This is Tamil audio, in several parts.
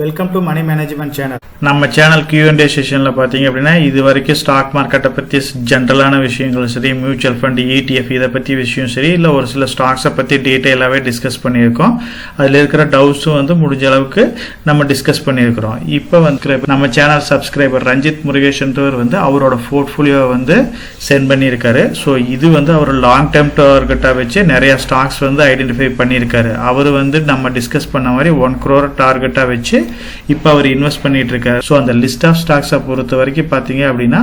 Welcome to money management channel. நம்ம சேனல் Q&A செஷனில் பார்த்தீங்க அப்படின்னா இது வரைக்கும் ஸ்டாக் மார்க்கெட்டை பற்றி ஜென்ரலான விஷயங்களும் சரி, மியூச்சுவல் ஃபண்ட், ETF இதை பற்றி விஷயம் சரி, இல்லை ஒரு சில ஸ்டாக்ஸை பற்றி டீட்டெயிலாகவே டிஸ்கஸ் பண்ணியிருக்கோம். அதில் இருக்கிற டவுட்ஸும் முடிஞ்ச அளவுக்கு நம்ம டிஸ்கஸ் பண்ணியிருக்கிறோம். இப்போ நம்ம சேனல் சப்ஸ்கிரைபர் ரஞ்சித் முருகேஷன்றவர் அவரோட போர்ட்ஃபோலியோவை சென்ட் பண்ணியிருக்காரு. ஸோ இது அவர் லாங் டேர்ம் டார்கெட்டாக வச்சு நிறைய ஸ்டாக்ஸ் ஐடென்டிஃபை பண்ணியிருக்காரு. அவர் நம்ம டிஸ்கஸ் பண்ண மாதிரி 1 crore டார்கெட்டாக வச்சு இப்போ அவர் இன்வெஸ்ட் பண்ணிட்டு இருக்காரு. ஸோ அந்த லிஸ்ட் ஆஃப் ஸ்டாக்ஸை பொறுத்த வரைக்கும் பார்த்தீங்க அப்படின்னா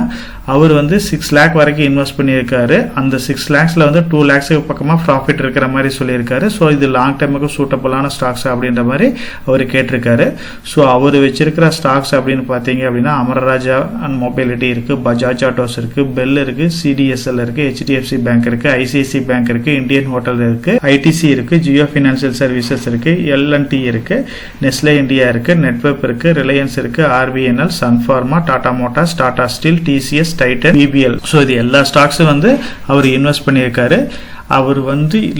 அவர் 6 lakh வரைக்கும் இன்வெஸ்ட் பண்ணியிருக்காரு. அந்த 6 lakhsல 2 lakhs பக்கமாக ப்ராஃபிட் இருக்கிற மாதிரி சொல்லியிருக்காரு. ஸோ இது லாங் டைமுக்கு சூட்டபுளான ஸ்டாக்ஸ் அப்படின்ற மாதிரி அவர் கேட்டிருக்காரு. ஸோ அவர் வச்சிருக்கிற ஸ்டாக்ஸ் அப்படின்னு பார்த்தீங்க அப்படின்னா அமரராஜா அண்ட் மொபைலிட்டி இருக்குது, பஜாஜ் ஆட்டோஸ் இருக்குது, பெல் இருக்குது, CDSL இருக்குது, HDFC பேங்க் இருக்குது, ICICI பேங்க் இருக்குது, இந்தியன் ஹோட்டல் இருக்குது, ITC இருக்குது, ஜியோ ஃபினான்சியல் சர்வீசஸ் இருக்குது, L&T இருக்குது, நெஸ்லே இந்தியா இருக்குது, நெட்வெப் இருக்கு, ரிலையன்ஸ் இருக்கு, RVNL, Sun Pharma, Tata Motors, Tata steel, TCS, Titan, BBL. So இது எல்லா ஸ்டாக்ஸும் அவர் இன்வெஸ்ட் பண்ணியிருக்காரு. அவர்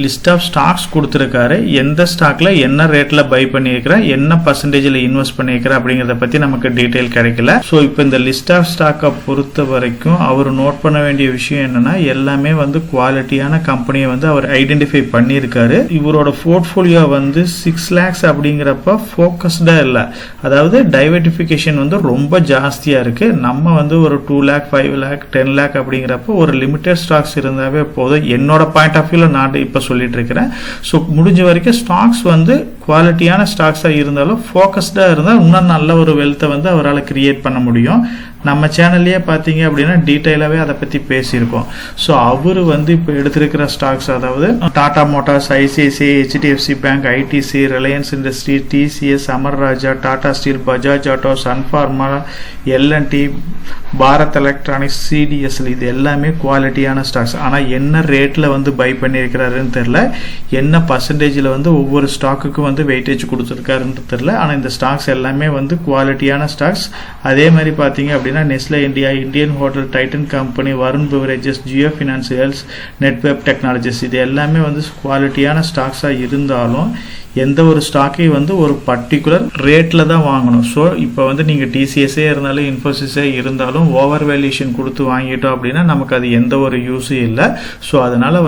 லிஸ்ட் ஆஃப் ஸ்டாக்ஸ் கொடுத்துருக்காரு. எந்த ஸ்டாக்ல என்ன ரேட்ல பை பண்ணியிருக்கிறா, என்ன பர்சன்டேஜில் இன்வெஸ்ட் பண்ணியிருக்கிறா அப்படிங்கிறத பற்றி நமக்கு டீட்டெயில் கிடைக்கல. ஸோ இப்போ இந்த லிஸ்ட் ஆஃப் ஸ்டாக்கை பொறுத்த வரைக்கும் அவர் நோட் பண்ண வேண்டிய விஷயம் என்னன்னா எல்லாமே குவாலிட்டியான கம்பெனியை அவர் ஐடென்டிஃபை பண்ணியிருக்காரு. இவரோட போர்ட்ஃபோலியோ 6 lakhs அப்படிங்கிறப்ப ஃபோக்கஸ்டா இல்லை, அதாவது டைவர்டிஃபிகேஷன் ரொம்ப ஜாஸ்தியா இருக்கு. நம்ம ஒரு 2 lakh, 5 lakh, 10 lakh அப்படிங்கிறப்ப ஒரு லிமிடெட் ஸ்டாக்ஸ் இருந்தாவே போதும். என்னோட பாயிண்ட் ஆஃப் வியூல நான் இப்ப சொல்லிட்டு இருக்கிறேன். ஸோ முடிஞ்ச வரைக்கும் ஸ்டாக்ஸ் குவாலிட்டியான ஸ்டாக்ஸா இருந்தாலும் ஃபோக்கஸ்டா இருந்தால் இன்னும் நல்ல ஒரு வெல்த்தை அவரால் கிரியேட் பண்ண முடியும். நம்ம சேனல்லையே பார்த்தீங்க அப்படின்னா டீட்டெயிலாகவே அதை பற்றி பேசியிருக்கோம். ஸோ அவர் இப்போ எடுத்திருக்கிற ஸ்டாக்ஸ், அதாவது Tata Motors, ICICI, HDFC bank, ITC, Reliance industry, TCS, Amara Raja, Tata steel, Bajaj auto, Sun Pharma, L&T, Bharat electronics, CDSL இது எல்லாமே குவாலிட்டியான ஸ்டாக்ஸ். ஆனால் என்ன ரேட்டில் பை பண்ணியிருக்கிறாருன்னு தெரில, என்ன பர்சன்டேஜில் ஒவ்வொரு ஸ்டாக்குக்கும் வெயிட்டேஜ் கொடுத்துருக்காருன்னு தெரில. ஆனால் இந்த ஸ்டாக்ஸ் எல்லாமே குவாலிட்டியான ஸ்டாக்ஸ். அதே மாதிரி பார்த்தீங்க அப்படின்னா Nestle India, Indian hotel, Titan company, Varun beverages, Jio financials, Netweb technologies இது எல்லாமே குவாலிட்டியான ஸ்டாக்ஸாக இருந்தாலும் எந்த ஒரு ஸ்டாக்கையும் ஒரு பர்டிகுலர் ரேட்டில் தான் வாங்கணும். ஸோ இப்போ நீங்கள் TCSே இருந்தாலும் இன்ஃபோசிஸே இருந்தாலும் ஓவர் வேல்யூஷன் கொடுத்து வாங்கிட்டோம் அப்படின்னா நமக்கு அது எந்த ஒரு யூஸும் இல்லை. ஸோ அதனால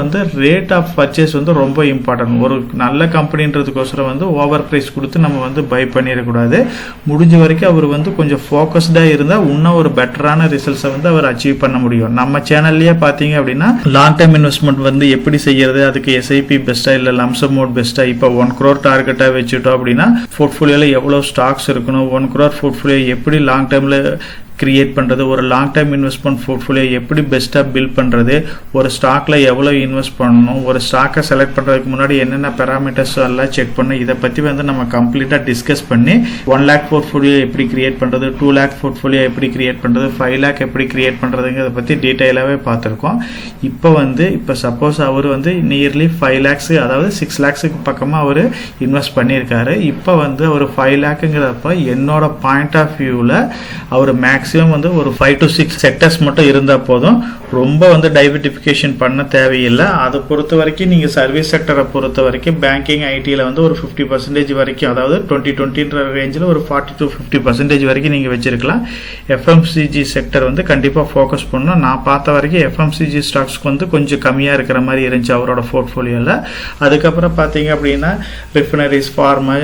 ரேட் ஆஃப் பர்ச்சேஸ் ரொம்ப இம்பார்ட்டன்ட். ஒரு நல்ல கம்பெனின்றதுக்கோசரம் ஓவர் ப்ரைஸ் கொடுத்து நம்ம பை பண்ணிடக்கூடாது. முடிஞ்ச வரைக்கும் அவர் கொஞ்சம் ஃபோக்கஸ்டாக இருந்தால் இன்னும் ஒரு பெட்டரான ரிசல்ட்ஸை அவர் அச்சீவ் பண்ண முடியும். நம்ம சேனல்லையே பார்த்தீங்க அப்படின்னா லாங் டேர்ம் இன்வெஸ்ட்மெண்ட் எப்படி செய்யறது, அதுக்கு SIP பெஸ்ட்டா இல்லை லம்சம் மோட் பெஸ்ட்டா, இப்போ 1 crore டார்கெட்டா வச்சுட்டோம் அப்படின்னா போர்ட்ஃபோலியோல எவ்வளவு ஸ்டாக்ஸ் இருக்கணும், 1 crore போர்ட்ஃபோலியோ எப்படி லாங் டேர்ம்ல கிரியேட் பண்ணுறது, ஒரு லாங் டைம் இன்வெஸ்ட்மெண்ட் போர்ட்ஃபோலியோ எப்படி பெஸ்ட்டாக பில்ட் பண்ணுறது, ஒரு ஸ்டாக்ல எவ்வளோ இன்வெஸ்ட் பண்ணணும், ஒரு ஸ்டாக்கை செலக்ட் பண்ணுறதுக்கு முன்னாடி என்னென்ன பேராமீட்டர்ஸ் எல்லாம் செக் பண்ணணும், இதை பற்றி நம்ம கம்ப்ளீட்டாக டிஸ்கஸ் பண்ணி 1 lakh போர்ட்ஃபோலியோ எப்படி கிரியேட் பண்ணுறது, 2 lakh போர்ட்ஃபோலியோ எப்படி கிரியேட் பண்ணுறது, 5 lakh எப்படி கிரியேட் பண்ணுறதுங்கிறத பற்றி டீட்டெயிலாகவே பார்த்துருக்கோம். இப்போ சப்போஸ் அவர் நியர்லி 5 lakhs, அதாவது 6 lakhsக்கு பக்கமாக அவர் இன்வெஸ்ட் பண்ணியிருக்காரு. இப்போ அவர் 5 lakhங்கிறப்ப என்னோட பாயிண்ட் ஆஃப் வியூவில் அவர் மேக்ஸிமம் ஒரு 5 to 6 செக்டர்ஸ் மட்டும் இருந்தா போதும். ரொம்ப டைவர்டிஃபிகேஷன் பண்ண தேவையில்லை. அதை பொறுத்த வரைக்கும் நீங்க சர்வீஸ் செக்டரை பொறுத்த வரைக்கும் பேங்கிங், ஐடியில் ஒரு 50% வரைக்கும், அதாவது 2020 ரேஞ்சில் ஒரு 40 to 50% வரைக்கும் நீங்க வச்சிருக்கலாம். FMCG செக்டர் கண்டிப்பா ஃபோக்கஸ் பண்ணணும். நான் பார்த்த வரைக்கும் FMCG ஸ்டாக்ஸ்க்கு கொஞ்சம் கம்மியா இருக்கிற மாதிரி இருந்துச்சு அவரோட போர்ட்ஃபோலியோல. அதுக்கப்புறம் பார்த்தீங்க அப்படின்னா ரிஃபைனரிஸ், ஃபார்மா,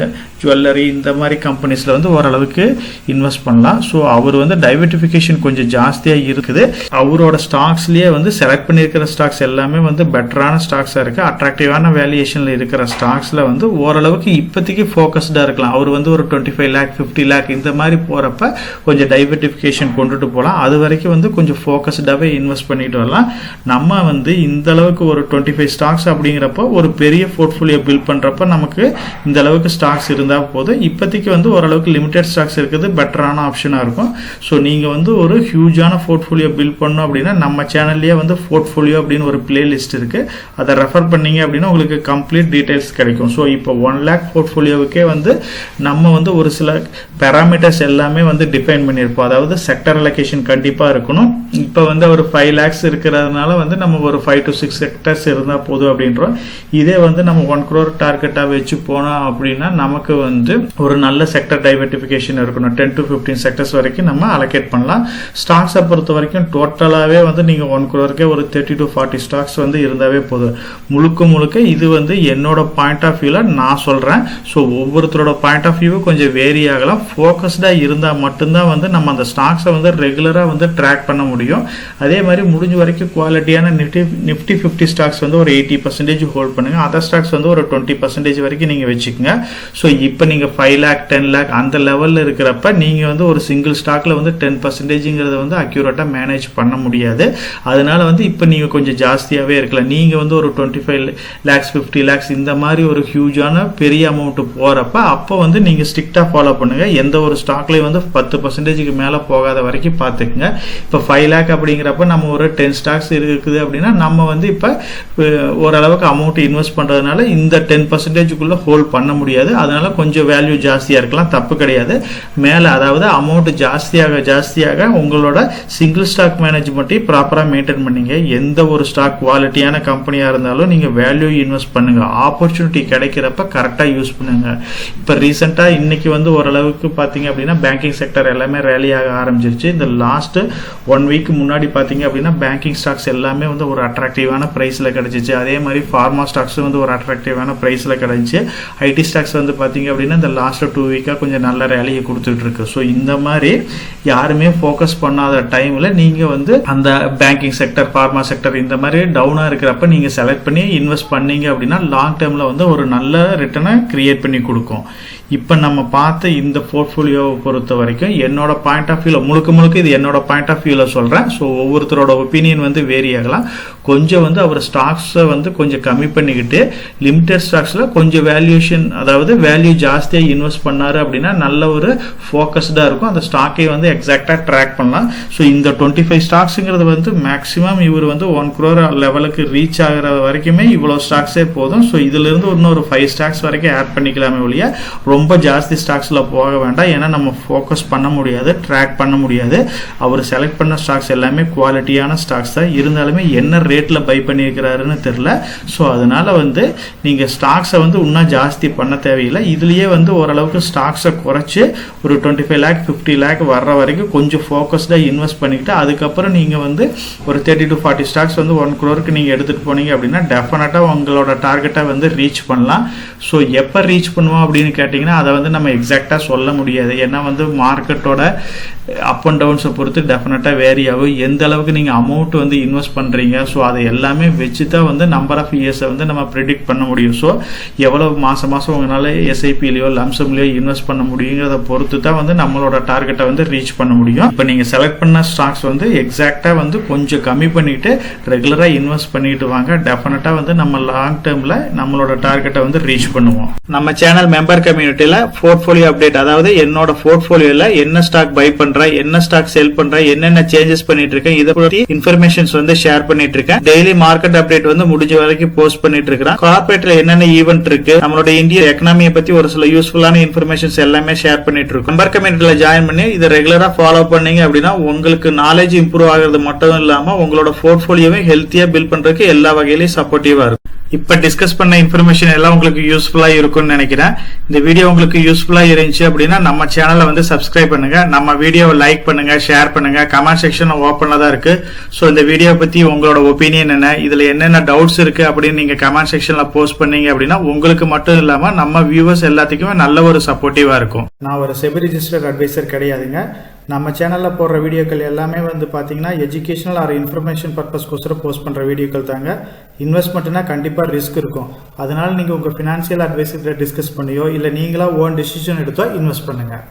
ஜுவல்லரி இந்த மாதிரி கம்பெனிஸ்ல ஓரளவுக்கு இன்வெஸ்ட் பண்ணலாம். ஸோ அவர் டைவர்டிஃபிகேஷன் கொஞ்சம் ஜாஸ்தியாக இருக்குது. அவரோட ஸ்டாக்ஸ்லேயே செலக்ட் பண்ணியிருக்கிற ஸ்டாக்ஸ் எல்லாமே பெட்டரான ஸ்டாக்ஸாக இருக்குது. அட்ராக்டிவான வேல்யூஷனில் இருக்கிற ஸ்டாக்ஸில் ஓரளவுக்கு இப்போதைக்கு ஃபோக்கஸ்டாக இருக்கலாம். அவர் ஒரு 25 lakh, 50 lakh இந்த மாதிரி போகிறப்ப கொஞ்சம் டைவர்டிஃபிகேஷன் கொண்டுட்டு போகலாம். அது வரைக்கும் கொஞ்சம் ஃபோக்கஸ்டாகவே இன்வெஸ்ட் பண்ணிட்டு வரலாம். நம்ம இந்த அளவுக்கு ஒரு 25 ஸ்டாக்ஸ் அப்படிங்கிறப்போ ஒரு பெரிய போர்ட்ஃபோலியோ பில்ட் பண்ணுறப்ப நமக்கு இந்த அளவுக்கு ஸ்டாக்ஸ் இருந்தால் போதும். இப்போதைக்கு ஓரளவுக்கு லிமிடெட் ஸ்டாக்ஸ் இருக்குது, பெட்டரான ஆப்ஷனாக இருக்கும். ஸோ நீங்கள் ஒரு ஹியூஜான போர்ட்ஃபோலியோ பில்ட் பண்ணணும் அப்படின்னா நம்ம சேனல்லேயே போர்ட்ஃபோலியோ அப்படின்னு ஒரு பிளேலிஸ்ட் இருக்குது. அதை ரெஃபர் பண்ணீங்க அப்படின்னா உங்களுக்கு கம்ப்ளீட் டீடைல்ஸ் கிடைக்கும். ஸோ இப்போ 1 lakh போர்ட்ஃபோலியோவுக்கே நம்ம ஒரு சில பேராமீட்டர்ஸ் எல்லாமே டிஃபைன் பண்ணியிருப்போம். அதாவது செக்டர் அலோகேஷன் கண்டிப்பாக இருக்கணும். இப்போ ஒரு 5 lakhs இருக்கிறதுனால நம்ம ஒரு 5 to 6 செக்டர்ஸ் இருந்தால் போதும் அப்படின்றோம். இதே நம்ம 1 crore டார்கெட்டாக வச்சு போனோம் அப்படின்னா நமக்கு வந்து ஒரு நல்ல செக்டர் டைவர்டிஃபிகேஷன் இருக்கணும். 10 to 15 செக்டர்ஸ் வரைக்கும் நம்ம அலோகேட் பண்ணலாம். ஸ்டாக்ஸை பொறுத்த வரைக்கும் டோட்டலாகவே வந்து நீங்கள் 1 crore ஒரு 30 to 40 ஸ்டாக்ஸ் வந்து இருந்தாவே போதும். முழுக்க இது வந்து என்னோட பாயிண்ட் ஆஃப் வியூவில் நான் சொல்கிறேன். ஸோ ஒவ்வொருத்தரோட பாயிண்ட் ஆஃப் வியூவும் கொஞ்சம் வேரி ஆகலாம். ஃபோக்கஸ்டாக இருந்தால் மட்டும்தான் வந்து நம்ம அந்த ஸ்டாக்ஸை வந்து ரெகுலராக வந்து ட்ராக் பண்ண முடியும். அதே மாதிரி முடிஞ்ச வரைக்கும் குவாலிட்டியான நிஃப்டி 50 ஸ்டாக்ஸ் வந்து ஒரு 80% ஹோல்ட் பண்ணுங்க. அதர் ஸ்டாக்ஸ் வந்து ஒரு 20% வரைக்கும் நீங்கள் வச்சுக்கோங்க. ஸோ இப்போ நீங்கள் 5 lakh 10 lakh அந்த லெவலில் இருக்கிறப்ப நீங்கள் வந்து ஒரு சிங்கிள் ஸ்டாக்ல வந்து 10%ங்கிறத வந்து அக்யூரேட்டாக மேனேஜ் பண்ண முடியாது. அதனால வந்து இப்போ நீங்கள் கொஞ்சம் ஜாஸ்தியாகவே இருக்கலாம். நீங்கள் வந்து ஒரு 25 lakhs 50 lakhs இந்த மாதிரி ஒரு ஹியூஜான பெரிய அமௌண்ட் போகிறப்ப அப்போ வந்து நீங்கள் ஸ்ட்ரிக்டாக ஃபாலோ பண்ணுங்க. எந்த ஒரு ஸ்டாக்லேயும் வந்து 10%க்கு மேலே போகாத வரைக்கும் பார்த்துக்குங்க. இப்போ 5 lakh அப்படிங்கிறப்ப நம்ம ஒரு 10 ஸ்டாக்ஸ் இருக்குது அப்படின்னா நம்ம வந்து இப்போ ஓரளவுக்கு அமௌண்ட் இன்வெஸ்ட் பண்ணுறதுனால இந்த 10%க்குள்ளே ஹோல்ட் பண்ண முடியாது. அதனால கொஞ்சம் வேல்யூ ஜாஸ்தியாக இருக்கலாம், தப்பு கிடையாது. மேலே அதாவது அமௌண்ட் ஜாஸ்தியாக உங்களோட சிங்கிள் ஸ்டாக் மேனேஜ்மெண்ட்டையும் ப்ராப்பராக மெயின்டைன் பண்ணிங்க. எந்த ஒரு ஸ்டாக் குவாலிட்டியான கம்பெனியாக இருந்தாலும் நீங்கள் வேல்யூ இன்வெஸ்ட் பண்ணுங்க. ஆப்பர்ச்சுனிட்டி கிடைக்கிறப்ப கரெக்டாக யூஸ் பண்ணுங்க. இப்போ ரீசெண்டாக இன்னைக்கு வந்து ஓரளவுக்கு பார்த்தீங்க அப்படின்னா பேங்கிங் செக்டர் எல்லாமே ரேலியாக ஆரம்பிச்சிருச்சு. இந்த லாஸ்ட் 1 week முன்னாடி பார்த்தீங்க அப்படின்னா பேங்கிங் ஸ்டாக்ஸ் எல்லாமே வந்து ஒரு அட்ராக்டிவான ப்ரைஸில் கிடைச்சிச்சு. அதே மாதிரி ஃபார்மா ஸ்டாக்ஸ் வந்து ஒரு அட்ராக்டிவான ப்ரைஸில் கிடைச்சி. ஐடி ஸ்டாக்ஸ் வந்து பார்த்தீங்க அப்படின்னா இந்த லாஸ்ட் 2 week கொஞ்சம் நல்ல ரேலியை கொடுத்துட்டு இருக்கு. ஸோ இந்த மாதிரி யாருமே ஃபோக்கஸ் பண்ணாத டைமில் நீங்கள் வந்து அந்த பேங்கிங் செக்டர் ஃபார்மா செக்டர் இந்த மாதிரி டவுனாக இருக்கிறப்ப நீங்கள் செலக்ட் பண்ணி இன்வெஸ்ட் பண்ணீங்க அப்படின்னா லாங் டேர்மில் வந்து ஒரு நல்ல ரிட்டர்னை கிரியேட் பண்ணி கொடுக்கும். இப்போ நம்ம பார்த்த இந்த போர்ட்ஃபோலியோவை பொறுத்த வரைக்கும் என்னோட பாயிண்ட் ஆஃப் வியூவில் முழுக்க இது என்னோட பாயிண்ட் ஆஃப் வியூவில் சொல்கிறேன். ஸோ ஒவ்வொருத்தரோட ஒப்பீனியன் வந்து வேரி ஆகலாம். கொஞ்சம் வந்து அவர் ஸ்டாக்ஸை வந்து கொஞ்சம் கம்மி பண்ணிக்கிட்டு லிமிடெட் ஸ்டாக்ஸில் கொஞ்சம் வேல்யூஷன் அதாவது வேல்யூ ஜாஸ்தியாக இன்வெஸ்ட் பண்ணார் அப்படின்னா நல்ல ஒரு ஃபோக்கஸ்டாக இருக்கும். அந்த ஸ்டாக்கை வந்து எக்ஸாக்டாக ட்ராக் பண்ணலாம். ஸோ இந்த 25 ஸ்டாக்ஸுங்கிறது வந்து மேக்ஸிமம் இவர் வந்து 1 crore லெவலுக்கு ரீச் ஆகிற வரைக்குமே இவ்வளோ ஸ்டாக்ஸே போதும். ஸோ இதிலிருந்து இன்னொரு 5 ஸ்டாக்ஸ் வரைக்கும் ஆட் பண்ணிக்கலாமே ஒழிய ரொம்ப ஜாஸ்தி ஸ்டாக்ஸில் போக வேண்டாம். ஏன்னா நம்ம ஃபோக்கஸ் பண்ண முடியாது, ட்ராக் பண்ண முடியாது. அவர் செலக்ட் பண்ண ஸ்டாக்ஸ் எல்லாமே குவாலிட்டியான ஸ்டாக்ஸ் தான். இருந்தாலுமே என்ன ரேட்டில் பை பண்ணியிருக்கிறாருன்னு தெரில. ஸோ அதனால வந்து நீங்கள் ஸ்டாக்ஸை வந்து இன்னும் ஜாஸ்தி பண்ண தேவையில்லை. இதுலேயே வந்து ஓரளவுக்கு ஸ்டாக்ஸை குறைச்சி ஒரு 25 lakh 50 lakh வர்ற வரைக்கும் கொஞ்சம் ஃபோக்கஸ்டாக இன்வெஸ்ட் பண்ணிக்கிட்டு அதுக்கப்புறம் நீங்கள் வந்து ஒரு 30 to 40 ஸ்டாக்ஸ் வந்து 1 crore நீங்கள் எடுத்துகிட்டு போனீங்க அப்படின்னா டெஃபினட்டாக உங்களோட டார்கெட்டை வந்து ரீச் பண்ணலாம். ஸோ எப்போ ரீச் பண்ணுவோம் அப்படின்னு கேட்டிங்கன்னா அதை வந்து நம்ம எக்ஸாக்டாக சொல்ல முடியாது. ஏன்னா வந்து மார்க்கெட்டோட அப் அண்ட் டவுன்ஸை பொறுத்து டெஃபினட்டாக வேரி ஆகும். எந்த அளவுக்கு நீங்கள் அமௌண்ட் வந்து இன்வெஸ்ட் பண்ணுறீங்க, ஸோ அதை எல்லாமே வச்சு தான் வந்து நம்பர் ஆஃப் இயர்ஸை வந்து நம்ம ப்ரிடிக்ட் பண்ண முடியும். ஸோ எவ்வளோ மாதம் உங்களால் எஸ்ஐபிலையோ லம்சம்லையோ இன்வெஸ்ட் பண்ண முடியுங்கிறத பொறுத்து தான் வந்து நம்மளோட டார்கெட்டை வந்து ரீச் பண்ண முடியும். இப்போ நீங்கள் செலக்ட் பண்ண ஸ்டாக்ஸ் வந்து எக்ஸாக்டாக வந்து கொஞ்சம் கம்மி பண்ணிட்டு ரெகுலராக இன்வெஸ்ட் பண்ணிட்டு வாங்க. டெஃபினட்டாக வந்து நம்ம லாங் டேர்மில் நம்மளோட டார்கெட்டை வந்து ரீச் பண்ணுவோம். நம்ம சேனல் மெம்பர் கம்யூனிட்டியில் போர்ட்ஃபோலியோ அப்டேட் அதாவது என்னோட போர்ட்ஃபோலியோல என்ன ஸ்டாக் பை பண்றேன், என்ன ஸ்டாக் செல் பண்றேன், என்னென்ன சேஞ்சஸ் பண்ணிட்டு இருக்கேன், இதை பத்தி இன்ஃபர்மேஷன்ஸ் வந்து ஷேர் பண்ணிட்டு இருக்கேன். டெய்லி மார்க்கெட் அப்டேட் வந்து முடிஞ்ச வரைக்கும் போஸ்ட் பண்ணிட்டு இருக்கேன். கார்பரேட்ல என்னென்ன ஈவென்ட் இருக்கு, நம்மளோட இந்திய எக்கனாமியை பத்தி ஒரு சில யூஸ்ஃபுல்லான இன்ஃபர்மேஷன்ஸ் எல்லாமே ஷேர் பண்ணிட்டு இருக்கோம். மெம்பர் கம்யூனிட்டில ஜாயின் பண்ணி இதை ரெகுலரா ஃபாலோ பண்ணீங்க அப்படின்னா உங்களுக்கு நாலேஜ் இம்ப்ரூவ் ஆகிறது மட்டும் இல்லாம உங்களோட போர்ட்ஃபோலியோவை ஹெல்த்தியா பில்ட் பண்றதுக்கு எல்லா வகையிலையும் சப்போர்ட்டிவா இருக்கும். இப்ப டிஸ்கஸ் பண்ண இன்ஃபர்மேஷன் எல்லாம் உங்களுக்கு யூஸ்ஃபுல்லா இருக்கும்னு நினைக்கிறேன். இந்த வீடியோ உங்களுக்கு யூஸ்ஃபுல்லா இருந்துச்சு அப்படின்னா நம்ம சேனலை வந்து சப்ஸ்கிரைப் பண்ணுங்க, நம்ம வீடியோவை லைக் பண்ணுங்க, ஷேர் பண்ணுங்க. கமெண்ட் செக்ஷன் ஓப்பன்ல தான் இருக்கு. ஸோ இந்த வீடியோ பத்தி உங்களோட ஒப்பீனியன் என்ன, இதுல என்னென்ன டவுட்ஸ் இருக்கு அப்படின்னு நீங்க கமெண்ட் செக்ஷன்ல போஸ்ட் பண்ணீங்க அப்படின்னா உங்களுக்கு மட்டும் இல்லாம நம்ம வியூவர்ஸ் எல்லாத்துக்குமே நல்ல ஒரு சப்போர்ட்டிவா இருக்கும். நான் ஒரு செபி ரிஜிஸ்டர்ட் அட்வைசர் கிடையாதுங்க. நம்ம சேனலில் போடுற வீடியோக்கள் எல்லாமே வந்து பார்த்தீங்கன்னா எஜுகேஷனல் ஆர் இன்ஃபர்மேஷன் பர்பஸ்க்கோசரம் போஸ்ட் பண்ணுற வீடியோக்கள் தாங்க. இன்வெஸ்ட்மெண்ட்னா கண்டிப்பாக ரிஸ்க் இருக்கும். அதனால் நீங்கள் உங்கள் ஃபினான்ஷியல் அட்வைசர்கிட்ட டிஸ்கஸ் பண்ணியோ இல்லை நீங்களாக ஓன் டிசிஷன் எடுத்தோ இன்வெஸ்ட் பண்ணுங்கள்.